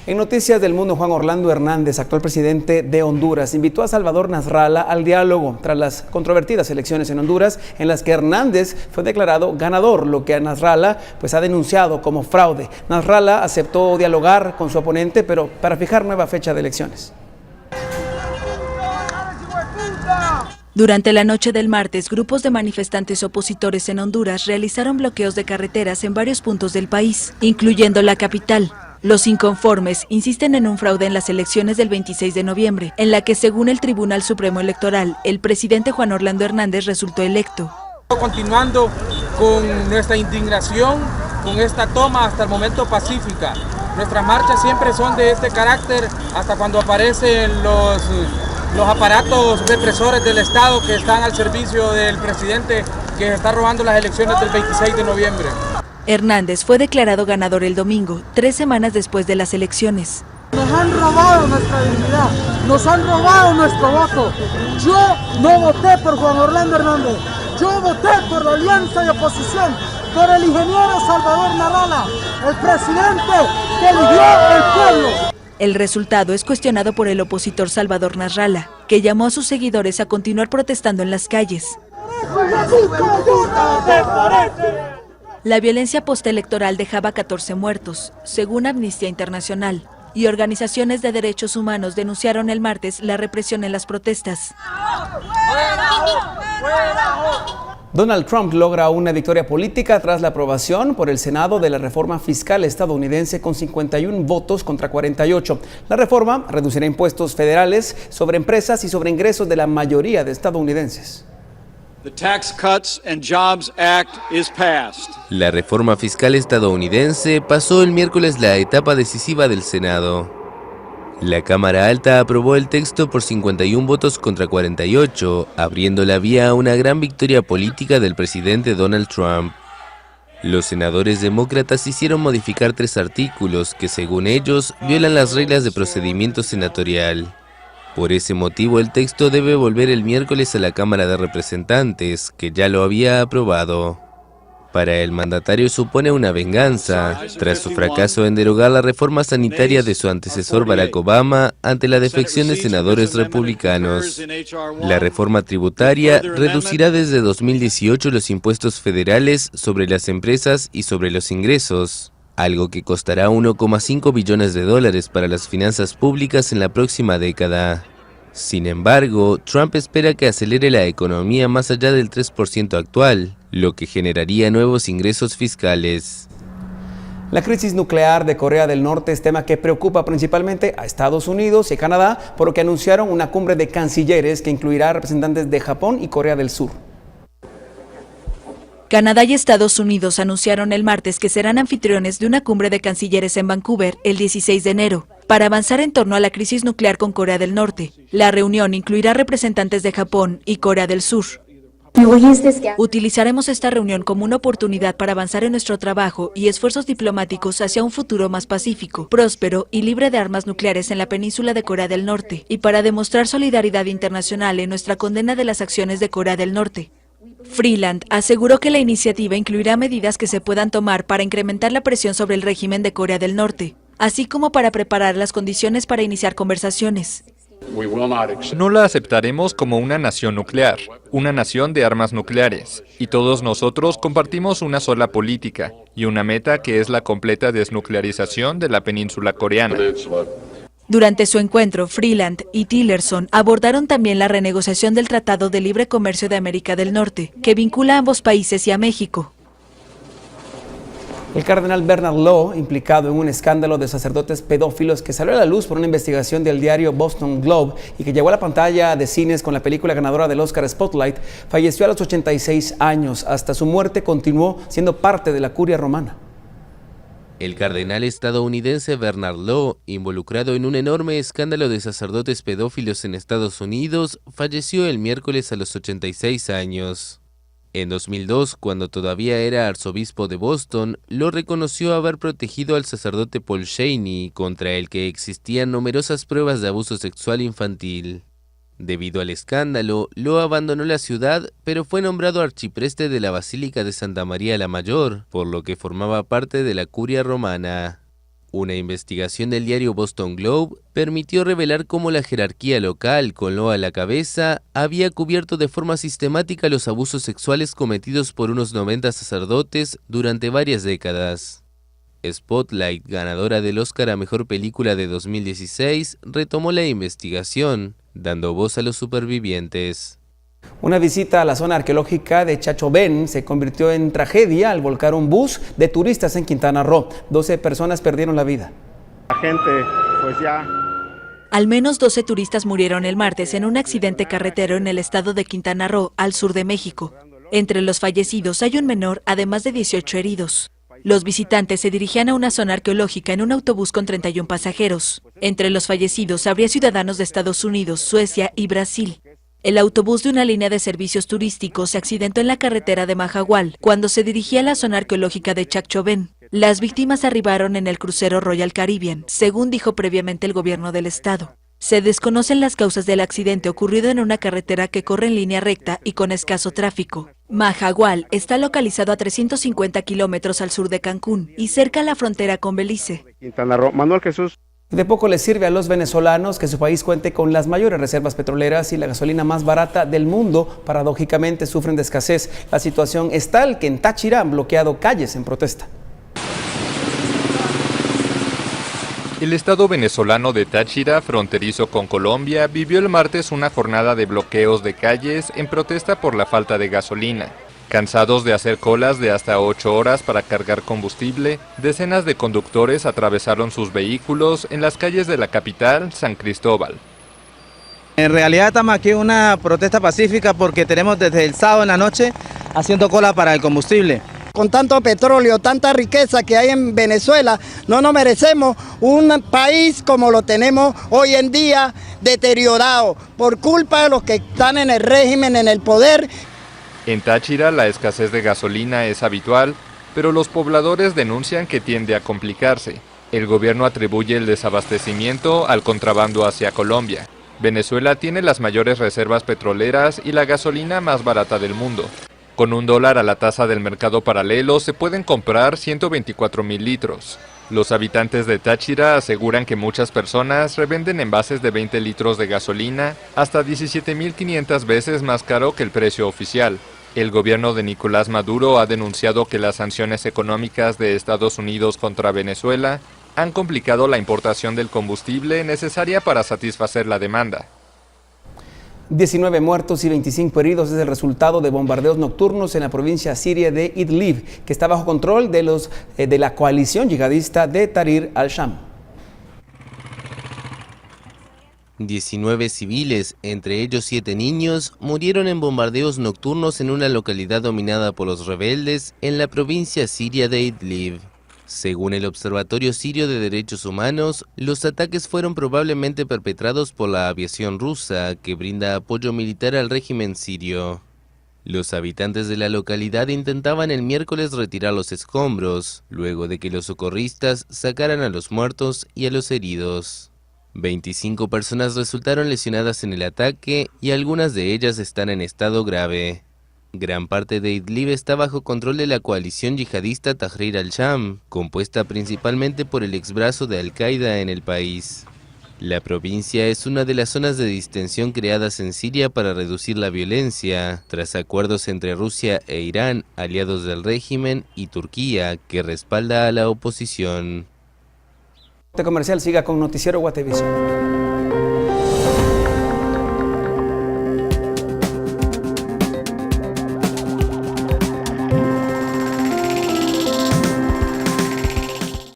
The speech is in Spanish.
En Noticias del Mundo, Juan Orlando Hernández, actual presidente de Honduras, invitó a Salvador Nasralla al diálogo tras las controvertidas elecciones en Honduras, en las que Hernández fue declarado ganador, lo que a Nasralla ha denunciado como fraude. Nasralla aceptó dialogar con su oponente, pero para fijar nueva fecha de elecciones. Durante la noche del martes, grupos de manifestantes opositores en Honduras realizaron bloqueos de carreteras en varios puntos del país, incluyendo la capital. Los inconformes insisten en un fraude en las elecciones del 26 de noviembre, en la que, según el Tribunal Supremo Electoral, el presidente Juan Orlando Hernández resultó electo. Continuando con nuestra indignación, con esta toma hasta el momento pacífica. Nuestras marchas siempre son de este carácter hasta cuando aparecen los aparatos represores del Estado que están al servicio del presidente que está robando las elecciones del 26 de noviembre. Hernández fue declarado ganador el domingo, 3 semanas después de las elecciones. Nos han robado nuestra dignidad, nos han robado nuestro voto. Yo no voté por Juan Orlando Hernández, yo voté por la alianza de oposición, por el ingeniero Salvador Nasralla, el presidente que eligió el pueblo. El resultado es cuestionado por el opositor Salvador Nasralla, que llamó a sus seguidores a continuar protestando en las calles. La violencia postelectoral dejaba 14 muertos, según Amnistía Internacional, y organizaciones de derechos humanos denunciaron el martes la represión en las protestas. Donald Trump logra una victoria política tras la aprobación por el Senado de la reforma fiscal estadounidense con 51 votos contra 48. La reforma reducirá impuestos federales sobre empresas y sobre ingresos de la mayoría de estadounidenses. La reforma fiscal estadounidense pasó el miércoles la etapa decisiva del Senado. La Cámara Alta aprobó el texto por 51 votos contra 48, abriendo la vía a una gran victoria política del presidente Donald Trump. Los senadores demócratas hicieron modificar 3 artículos que, según ellos, violan las reglas de procedimiento senatorial. Por ese motivo, el texto debe volver el miércoles a la Cámara de Representantes, que ya lo había aprobado. Para el mandatario supone una venganza, tras su fracaso en derogar la reforma sanitaria de su antecesor Barack Obama ante la defección de senadores republicanos. La reforma tributaria reducirá desde 2018 los impuestos federales sobre las empresas y sobre los ingresos, algo que costará 1,5 billones de dólares para las finanzas públicas en la próxima década. Sin embargo, Trump espera que acelere la economía más allá del 3% actual, lo que generaría nuevos ingresos fiscales. La crisis nuclear de Corea del Norte es tema que preocupa principalmente a Estados Unidos y a Canadá, por lo que anunciaron una cumbre de cancilleres que incluirá representantes de Japón y Corea del Sur. Canadá y Estados Unidos anunciaron el martes que serán anfitriones de una cumbre de cancilleres en Vancouver el 16 de enero, para avanzar en torno a la crisis nuclear con Corea del Norte. La reunión incluirá representantes de Japón y Corea del Sur. Utilizaremos esta reunión como una oportunidad para avanzar en nuestro trabajo y esfuerzos diplomáticos hacia un futuro más pacífico, próspero y libre de armas nucleares en la península de Corea del Norte, y para demostrar solidaridad internacional en nuestra condena de las acciones de Corea del Norte. Freeland aseguró que la iniciativa incluirá medidas que se puedan tomar para incrementar la presión sobre el régimen de Corea del Norte, así como para preparar las condiciones para iniciar conversaciones. No la aceptaremos como una nación nuclear, una nación de armas nucleares, y todos nosotros compartimos una sola política y una meta que es la completa desnuclearización de la península coreana. Durante su encuentro, Freeland y Tillerson abordaron también la renegociación del Tratado de Libre Comercio de América del Norte, que vincula a ambos países y a México. El cardenal Bernard Law, implicado en un escándalo de sacerdotes pedófilos que salió a la luz por una investigación del diario Boston Globe y que llegó a la pantalla de cines con la película ganadora del Oscar Spotlight, falleció a los 86 años. Hasta su muerte continuó siendo parte de la curia romana. El cardenal estadounidense Bernard Law, involucrado en un enorme escándalo de sacerdotes pedófilos en Estados Unidos, falleció el miércoles a los 86 años. En 2002, cuando todavía era arzobispo de Boston, Law reconoció haber protegido al sacerdote Paul Cheney, contra el que existían numerosas pruebas de abuso sexual infantil. Debido al escándalo, Law abandonó la ciudad, pero fue nombrado arcipreste de la Basílica de Santa María la Mayor, por lo que formaba parte de la curia romana. Una investigación del diario Boston Globe permitió revelar cómo la jerarquía local, con Loa a la cabeza, había cubierto de forma sistemática los abusos sexuales cometidos por unos 90 sacerdotes durante varias décadas. Spotlight, ganadora del Oscar a Mejor Película de 2016, retomó la investigación, dando voz a los supervivientes. Una visita a la zona arqueológica de Chachobén se convirtió en tragedia al volcar un bus de turistas en Quintana Roo. 12 personas perdieron la vida. La gente, pues ya... Al menos 12 turistas murieron el martes en un accidente carretero en el estado de Quintana Roo, al sur de México. Entre los fallecidos hay un menor, además de 18 heridos. Los visitantes se dirigían a una zona arqueológica en un autobús con 31 pasajeros. Entre los fallecidos habría ciudadanos de Estados Unidos, Suecia y Brasil. El autobús de una línea de servicios turísticos se accidentó en la carretera de Mahahual cuando se dirigía a la zona arqueológica de Chachobén. Las víctimas arribaron en el crucero Royal Caribbean, según dijo previamente el gobierno del estado. Se desconocen las causas del accidente ocurrido en una carretera que corre en línea recta y con escaso tráfico. Mahahual está localizado a 350 kilómetros al sur de Cancún y cerca a la frontera con Belice. Quintana Roo. Manuel Jesús. De poco les sirve a los venezolanos que su país cuente con las mayores reservas petroleras y la gasolina más barata del mundo. Paradójicamente sufren de escasez. La situación es tal que en Táchira han bloqueado calles en protesta. El estado venezolano de Táchira, fronterizo con Colombia, vivió el martes una jornada de bloqueos de calles en protesta por la falta de gasolina. Cansados de hacer colas de hasta 8 horas para cargar combustible, decenas de conductores atravesaron sus vehículos en las calles de la capital, San Cristóbal. En realidad estamos aquí en una protesta pacífica porque tenemos desde el sábado en la noche haciendo cola para el combustible. Con tanto petróleo, tanta riqueza que hay en Venezuela, no nos merecemos un país como lo tenemos hoy en día, deteriorado por culpa de los que están en el régimen, en el poder. En Táchira la escasez de gasolina es habitual, pero los pobladores denuncian que tiende a complicarse. El gobierno atribuye el desabastecimiento al contrabando hacia Colombia. Venezuela tiene las mayores reservas petroleras y la gasolina más barata del mundo. Con $1 a la tasa del mercado paralelo se pueden comprar 124,000 litros. Los habitantes de Táchira aseguran que muchas personas revenden envases de 20 litros de gasolina hasta 17,500 veces más caro que el precio oficial. El gobierno de Nicolás Maduro ha denunciado que las sanciones económicas de Estados Unidos contra Venezuela han complicado la importación del combustible necesaria para satisfacer la demanda. 19 muertos y 25 heridos es el resultado de bombardeos nocturnos en la provincia siria de Idlib, que está bajo control de la coalición yihadista de Tahrir al-Sham. 19 civiles, entre ellos 7 niños, murieron en bombardeos nocturnos en una localidad dominada por los rebeldes en la provincia siria de Idlib. Según el Observatorio Sirio de Derechos Humanos, los ataques fueron probablemente perpetrados por la aviación rusa, que brinda apoyo militar al régimen sirio. Los habitantes de la localidad intentaban el miércoles retirar los escombros, luego de que los socorristas sacaran a los muertos y a los heridos. 25 personas resultaron lesionadas en el ataque y algunas de ellas están en estado grave. Gran parte de Idlib está bajo control de la coalición yihadista Tahrir al-Sham, compuesta principalmente por el exbrazo de Al-Qaeda en el país. La provincia es una de las zonas de distensión creadas en Siria para reducir la violencia, tras acuerdos entre Rusia e Irán, aliados del régimen, y Turquía, que respalda a la oposición. Comercial, siga con Noticiero Guatevisión.